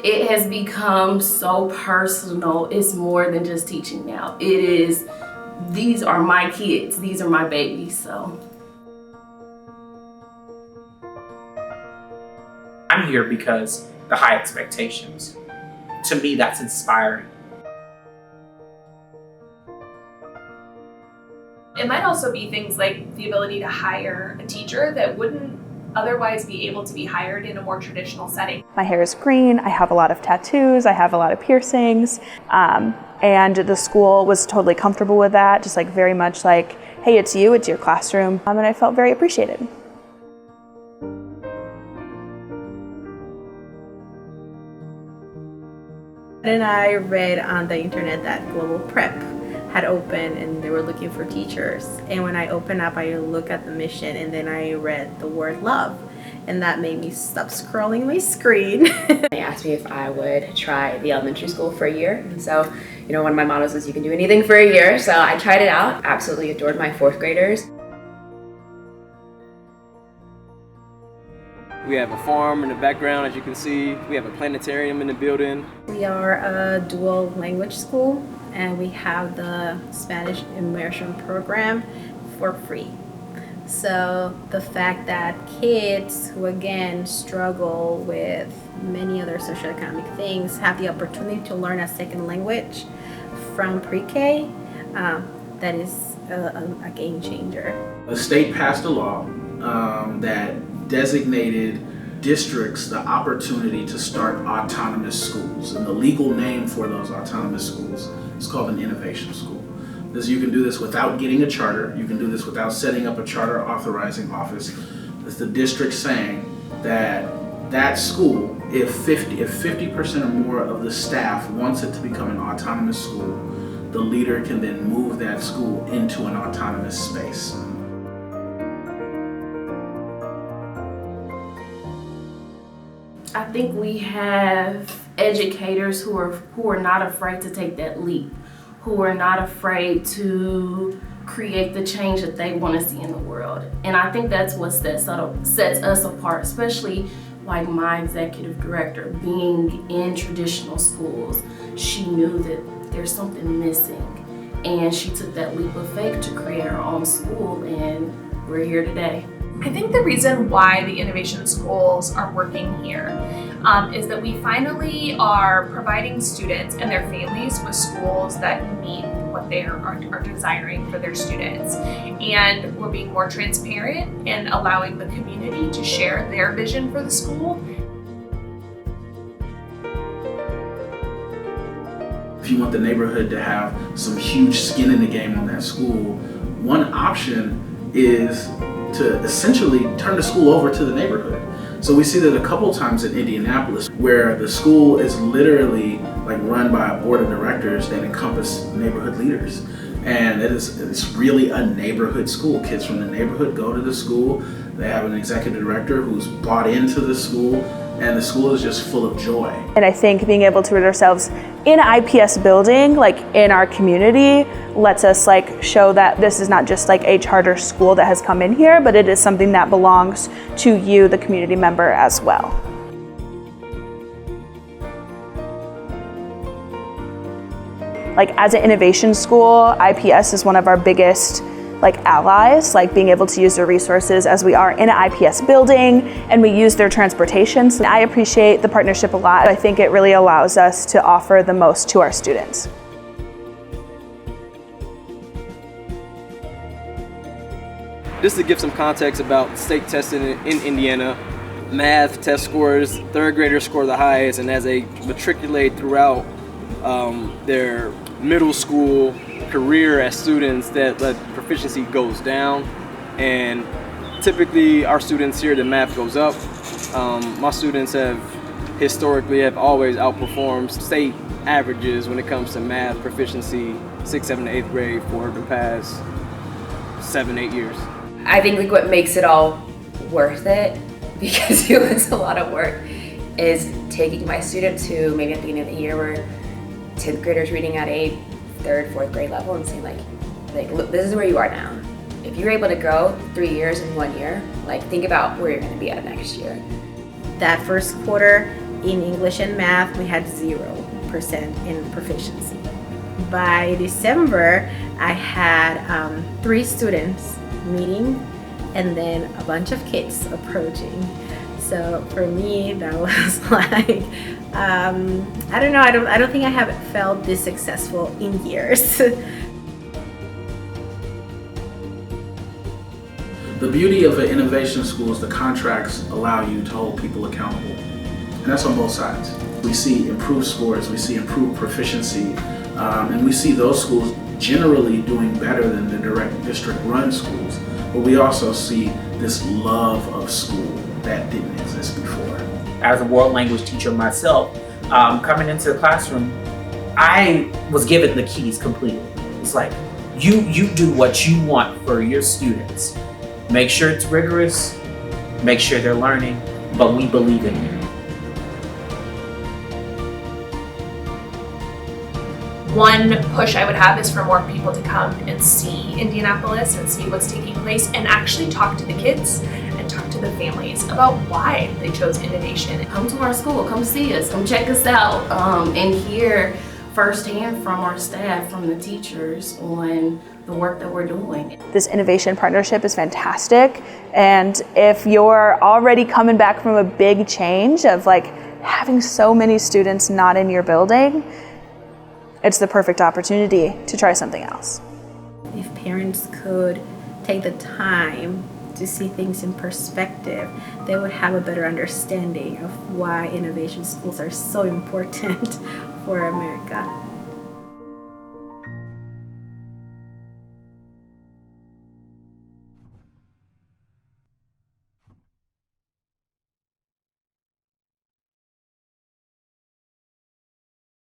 It has become so personal. It's more than just teaching now. It is, these are my kids, these are my babies, so. I'm here because the high expectations. To me, that's inspiring. It might also be things like the ability to hire a teacher that wouldn't otherwise be able to be hired in a more traditional setting. My hair is green, I have a lot of tattoos, I have a lot of piercings, and the school was totally comfortable with that, just like very much like, hey, it's you, it's your classroom, and I felt very appreciated. And I read on the internet that Global Prep had opened and they were looking for teachers. And when I opened up, I looked at the mission and then I read the word love. And that made me stop scrolling my screen. They asked me if I would try the elementary school for a year. And so, one of my mottos is you can do anything for a year. So I tried it out, absolutely adored my fourth graders. We have a farm in the background, as you can see. We have a planetarium in the building. We are a dual language school and we have the Spanish immersion program for free. So the fact that kids who again struggle with many other socioeconomic things have the opportunity to learn a second language from pre-K, that is a game changer. The state passed a law that designated districts the opportunity to start autonomous schools, and the legal name for those autonomous schools is called an innovation school. You can do this without getting a charter, you can do this without setting up a charter authorizing office. It's the district saying that school, if 50% or more of the staff wants it to become an autonomous school, the leader can then move that school into an autonomous space. I think we have educators who are not afraid to take that leap, who are not afraid to create the change that they want to see in the world. And I think that's what sets us apart, especially like my executive director being in traditional schools. She knew that there's something missing, and she took that leap of faith to create her own school, and we're here today. I think the reason why the innovation schools are working here is that we finally are providing students and their families with schools that meet what they are desiring for their students. And we're being more transparent and allowing the community to share their vision for the school. If you want the neighborhood to have some huge skin in the game on that school, one option is to essentially turn the school over to the neighborhood. So we see that a couple times in Indianapolis where the school is literally like run by a board of directors that encompass neighborhood leaders. And it's really a neighborhood school. Kids from the neighborhood go to the school. They have an executive director who's bought into the school, and the school is just full of joy. And I think being able to root ourselves in an IPS building, like in our community, lets us like show that this is not just like a charter school that has come in here, but it is something that belongs to you, the community member, as well. Like as an innovation school, IPS is one of our biggest allies, being able to use their resources as we are in an IPS building and we use their transportation. So I appreciate the partnership a lot. I think it really allows us to offer the most to our students. Just to give some context about state testing in Indiana, math test scores, third graders score the highest, and as they matriculate throughout their middle school career as students, that proficiency goes down, and typically our students here, the math goes up. My students have always outperformed state averages when it comes to math proficiency 6th, 7th, and 8th grade for the past 7-8 years. I think what makes it all worth it, because it was a lot of work, is taking my students who maybe at the beginning of the year were 10th graders reading at a 3rd, 4th grade level and saying look, this is where you are now. If you're able to go 3 years in 1 year, think about where you're going to be at next year. That first quarter, in English and math, we had 0% in proficiency. By December, I had 3 students meeting and then a bunch of kids approaching. So for me, that was like, I don't know, I don't think I have felt this successful in years. The beauty of an innovation school is the contracts allow you to hold people accountable. And that's on both sides. We see improved scores, we see improved proficiency, and we see those schools generally doing better than the direct district-run schools. But we also see this love of school that didn't exist before. As a world language teacher myself, coming into the classroom, I was given the keys completely. It's like, you do what you want for your students. Make sure it's rigorous, make sure they're learning, but we believe in you. One push I would have is for more people to come and see Indianapolis and see what's taking place and actually talk to the kids and talk to the families about why they chose innovation. Come to our school, come see us, come check us out, and hear firsthand from our staff, from the teachers on the work that we're doing. This innovation partnership is fantastic, and if you're already coming back from a big change of like having so many students not in your building, it's the perfect opportunity to try something else. If parents could take the time to see things in perspective, they would have a better understanding of why innovation schools are so important for America.